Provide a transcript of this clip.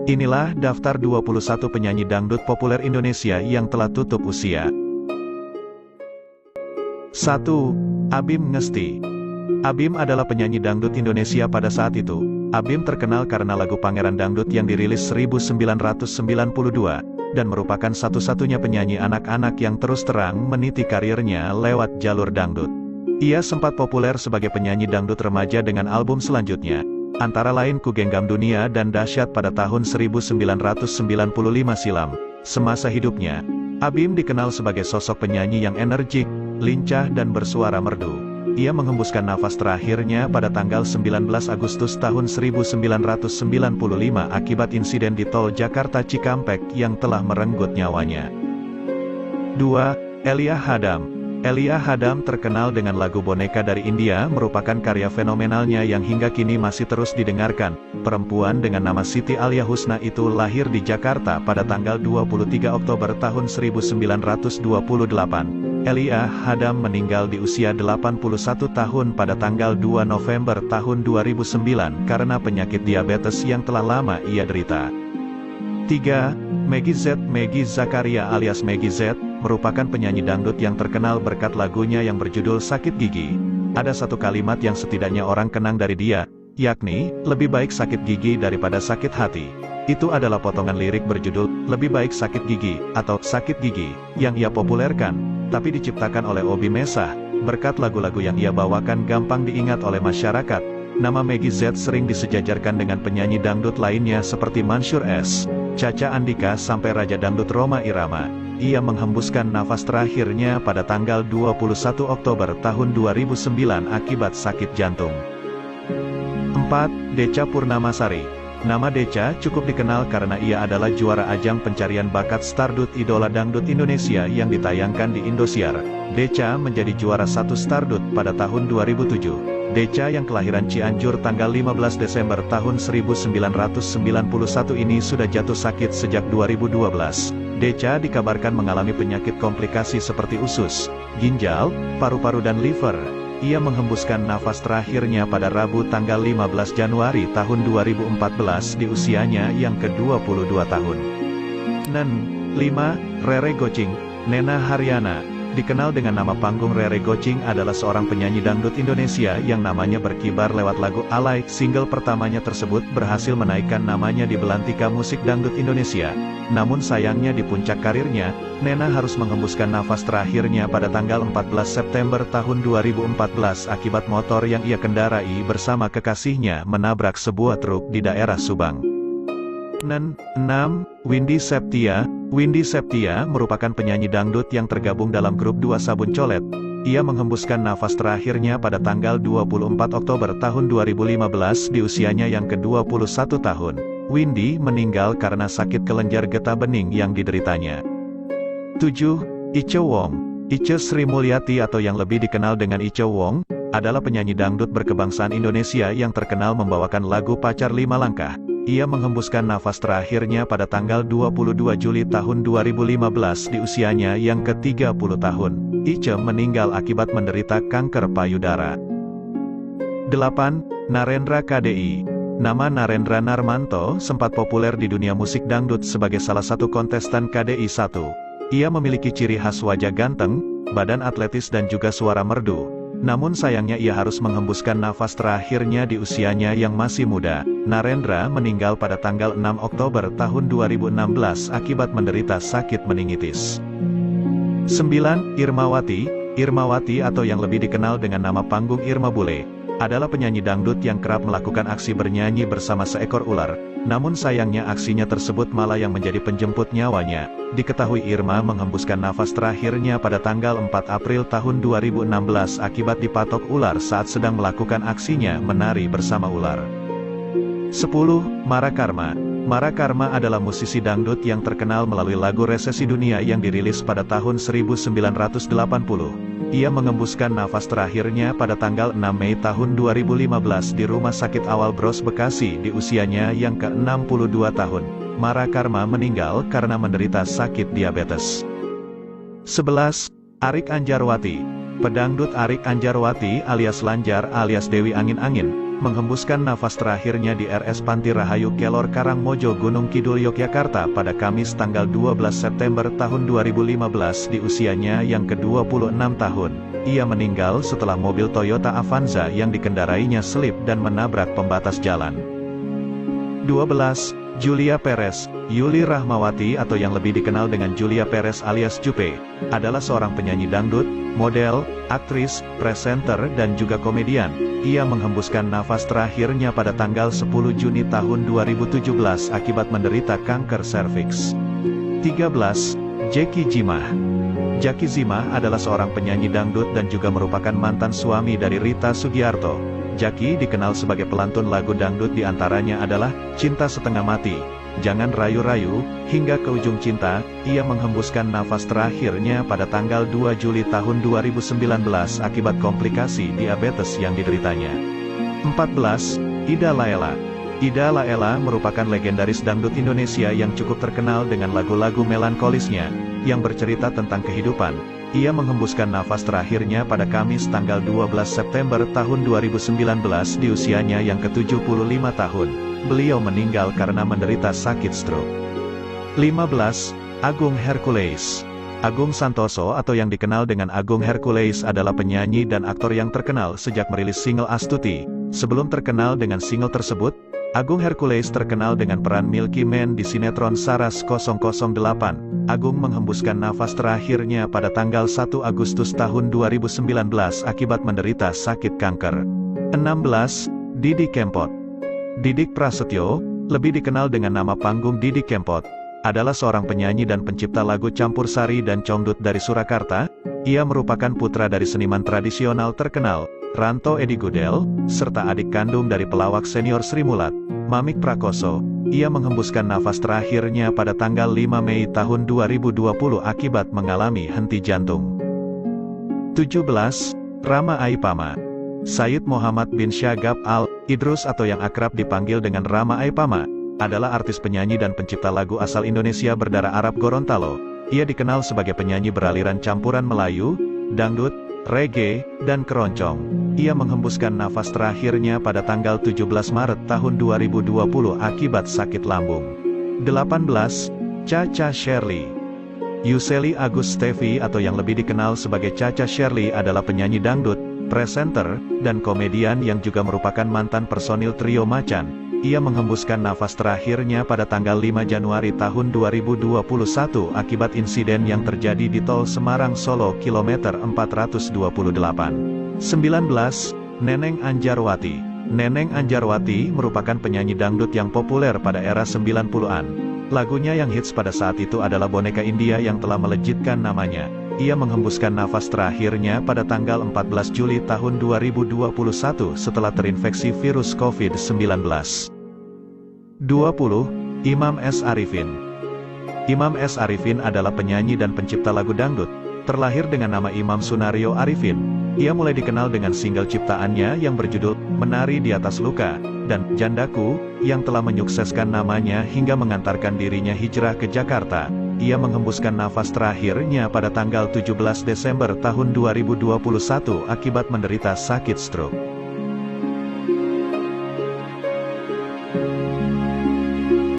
Inilah daftar 21 penyanyi dangdut populer Indonesia yang telah tutup usia. 1. Abim Ngesti. Abim adalah penyanyi dangdut Indonesia pada saat itu. Abim terkenal karena lagu Pangeran Dangdut yang dirilis 1992, dan merupakan satu-satunya penyanyi anak-anak yang terus terang meniti karirnya lewat jalur dangdut. Ia sempat populer sebagai penyanyi dangdut remaja dengan album selanjutnya, antara lain Ku Genggam Dunia dan Dahsyat pada tahun 1995 silam. Semasa hidupnya, Abim dikenal sebagai sosok penyanyi yang energik, lincah dan bersuara merdu. Ia menghembuskan nafas terakhirnya pada tanggal 19 Agustus tahun 1995 akibat insiden di tol Jakarta Cikampek yang telah merenggut nyawanya. 2. Elia Hadam. Elia Hadam terkenal dengan lagu Boneka dari India, merupakan karya fenomenalnya yang hingga kini masih terus didengarkan. Perempuan dengan nama Siti Alia Husna itu lahir di Jakarta pada tanggal 23 Oktober tahun 1928. Elia Hadam meninggal di usia 81 tahun pada tanggal 2 November tahun 2009 karena penyakit diabetes yang telah lama ia derita. 3. Meggy Z. Meggy Zakaria alias Meggy Z, merupakan penyanyi dangdut yang terkenal berkat lagunya yang berjudul Sakit Gigi. Ada satu kalimat yang setidaknya orang kenang dari dia, yakni, lebih baik sakit gigi daripada sakit hati. Itu adalah potongan lirik berjudul, Lebih Baik Sakit Gigi, atau Sakit Gigi, yang ia populerkan, tapi diciptakan oleh Obi Mesah. Berkat lagu-lagu yang ia bawakan gampang diingat oleh masyarakat. Nama Meggy Z sering disejajarkan dengan penyanyi dangdut lainnya seperti Mansyur S, Caca Andika sampai Raja Dangdut Rhoma Irama. Ia menghembuskan nafas terakhirnya pada tanggal 21 Oktober tahun 2009 akibat sakit jantung. 4. Decha Purnamasari. Nama Decha cukup dikenal karena ia adalah juara ajang pencarian bakat Stardut Idola Dangdut Indonesia yang ditayangkan di Indosiar. Decha menjadi juara 1 Stardut pada tahun 2007. Decha yang kelahiran Cianjur tanggal 15 Desember tahun 1991 ini sudah jatuh sakit sejak 2012. Decha dikabarkan mengalami penyakit komplikasi seperti usus, ginjal, paru-paru dan liver. Ia menghembuskan nafas terakhirnya pada Rabu tanggal 15 Januari tahun 2014 di usianya yang ke-22 tahun. 5. Rere Gocing. Nena Haryana, dikenal dengan nama panggung Rere Gocing, adalah seorang penyanyi dangdut Indonesia yang namanya berkibar lewat lagu Alay. Single pertamanya tersebut berhasil menaikkan namanya di belantika musik dangdut Indonesia. Namun sayangnya di puncak karirnya, Nena harus menghembuskan nafas terakhirnya pada tanggal 14 September tahun 2014 akibat motor yang ia kendarai bersama kekasihnya menabrak sebuah truk di daerah Subang. 6. Windy Septia. Windy Septia merupakan penyanyi dangdut yang tergabung dalam grup Dua Sabun Colet. Ia menghembuskan nafas terakhirnya pada tanggal 24 Oktober tahun 2015 di usianya yang ke-21 tahun. Windy meninggal karena sakit kelenjar getah bening yang dideritanya. 7. Ice Wong. Ice Sri Mulyati atau yang lebih dikenal dengan Ice Wong, adalah penyanyi dangdut berkebangsaan Indonesia yang terkenal membawakan lagu Pacar 5 Langkah. Ia menghembuskan nafas terakhirnya pada tanggal 22 Juli tahun 2015 di usianya yang ke-30 tahun. Ice meninggal akibat menderita kanker payudara. 8. Narendra KDI. Nama Narendra Narmanto sempat populer di dunia musik dangdut sebagai salah satu kontestan KDI 1. Ia memiliki ciri khas wajah ganteng, badan atletis dan juga suara merdu. Namun sayangnya ia harus menghembuskan nafas terakhirnya di usianya yang masih muda. Narendra meninggal pada tanggal 6 Oktober tahun 2016 akibat menderita sakit meningitis. 9. Irmawati. Irmawati atau yang lebih dikenal dengan nama panggung Irma Bule, adalah penyanyi dangdut yang kerap melakukan aksi bernyanyi bersama seekor ular. Namun sayangnya aksinya tersebut malah yang menjadi penjemput nyawanya. Diketahui Irma menghembuskan nafas terakhirnya pada tanggal 4 April tahun 2016 akibat dipatok ular saat sedang melakukan aksinya menari bersama ular. 10. Mara Karma. Mara Karma adalah musisi dangdut yang terkenal melalui lagu Resesi Dunia yang dirilis pada tahun 1980. Ia menghembuskan nafas terakhirnya pada tanggal 6 Mei tahun 2015 di Rumah Sakit Awal Bros Bekasi di usianya yang ke-62 tahun. Mara Karma meninggal karena menderita sakit diabetes. 11. Arik Anjarwati. Pedangdut Arik Anjarwati alias Lanjar alias Dewi Angin-Angin, menghembuskan nafas terakhirnya di RS Panti Rahayu Kelor Karangmojo Gunung Kidul Yogyakarta pada Kamis tanggal 12 September tahun 2015 di usianya yang ke-26 tahun. Ia meninggal setelah mobil Toyota Avanza yang dikendarainya selip dan menabrak pembatas jalan. 12. Julia Perez. Yuli Rahmawati atau yang lebih dikenal dengan Julia Perez alias Jupe, adalah seorang penyanyi dangdut, model, aktris, presenter dan juga komedian. Ia menghembuskan nafas terakhirnya pada tanggal 10 Juni tahun 2017 akibat menderita kanker serviks. 13. Jackie Zimah. Jackie Zimah adalah seorang penyanyi dangdut dan juga merupakan mantan suami dari Rita Sugiarto. Jackie dikenal sebagai pelantun lagu dangdut diantaranya adalah Cinta Setengah Mati, Jangan Rayu-Rayu, hingga Ke Ujung Cinta. Ia menghembuskan nafas terakhirnya pada tanggal 2 Juli tahun 2019 akibat komplikasi diabetes yang dideritanya. 14. Ida Laela. Ida Laela merupakan legendaris dangdut Indonesia yang cukup terkenal dengan lagu-lagu melankolisnya, yang bercerita tentang kehidupan. Ia menghembuskan nafas terakhirnya pada Kamis tanggal 12 September tahun 2019 di usianya yang ke-75 tahun. Beliau meninggal karena menderita sakit stroke. 15. Agung Hercules. Agung Santoso atau yang dikenal dengan Agung Hercules adalah penyanyi dan aktor yang terkenal sejak merilis single Astuti. Sebelum terkenal dengan single tersebut, Agung Hercules terkenal dengan peran Milky Man di sinetron Saras 008. Agung menghembuskan nafas terakhirnya pada tanggal 1 Agustus tahun 2019 akibat menderita sakit kanker. 16. Didi Kempot. Didik Prasetyo, lebih dikenal dengan nama panggung Didi Kempot, adalah seorang penyanyi dan pencipta lagu campursari dan congdut dari Surakarta. Ia merupakan putra dari seniman tradisional terkenal, Ranto Edi Gudel, serta adik kandung dari pelawak senior Sri Mulat, Mamik Prakoso. Ia menghembuskan nafas terakhirnya pada tanggal 5 Mei tahun 2020 akibat mengalami henti jantung. 17. Rama Aipama. Said Muhammad bin Syagab Al-Idrus atau yang akrab dipanggil dengan Rama Aipama, adalah artis penyanyi dan pencipta lagu asal Indonesia berdarah Arab Gorontalo. Ia dikenal sebagai penyanyi beraliran campuran Melayu, dangdut, reggae, dan keroncong. Ia menghembuskan nafas terakhirnya pada tanggal 17 Maret tahun 2020 akibat sakit lambung. 18. Cha-Cha Shirley. Yuseli Agus Stevi atau yang lebih dikenal sebagai Cha-Cha Shirley adalah penyanyi dangdut, presenter, dan komedian yang juga merupakan mantan personil trio Macan. Ia menghembuskan nafas terakhirnya pada tanggal 5 Januari tahun 2021 akibat insiden yang terjadi di Tol Semarang Solo kilometer 428. 19. Neneng Anjarwati. Neneng Anjarwati merupakan penyanyi dangdut yang populer pada era 90-an. Lagunya yang hits pada saat itu adalah Boneka India yang telah melejitkan namanya. Ia menghembuskan nafas terakhirnya pada tanggal 14 Juli tahun 2021 setelah terinfeksi virus COVID-19. 20. Imam S. Arifin. Imam S. Arifin adalah penyanyi dan pencipta lagu dangdut. Terlahir dengan nama Imam Sunario Arifin, ia mulai dikenal dengan single ciptaannya yang berjudul Menari di Atas Luka dan Jandaku, yang telah menyukseskan namanya hingga mengantarkan dirinya hijrah ke Jakarta. Ia menghembuskan nafas terakhirnya pada tanggal 17 Desember tahun 2021 akibat menderita sakit stroke.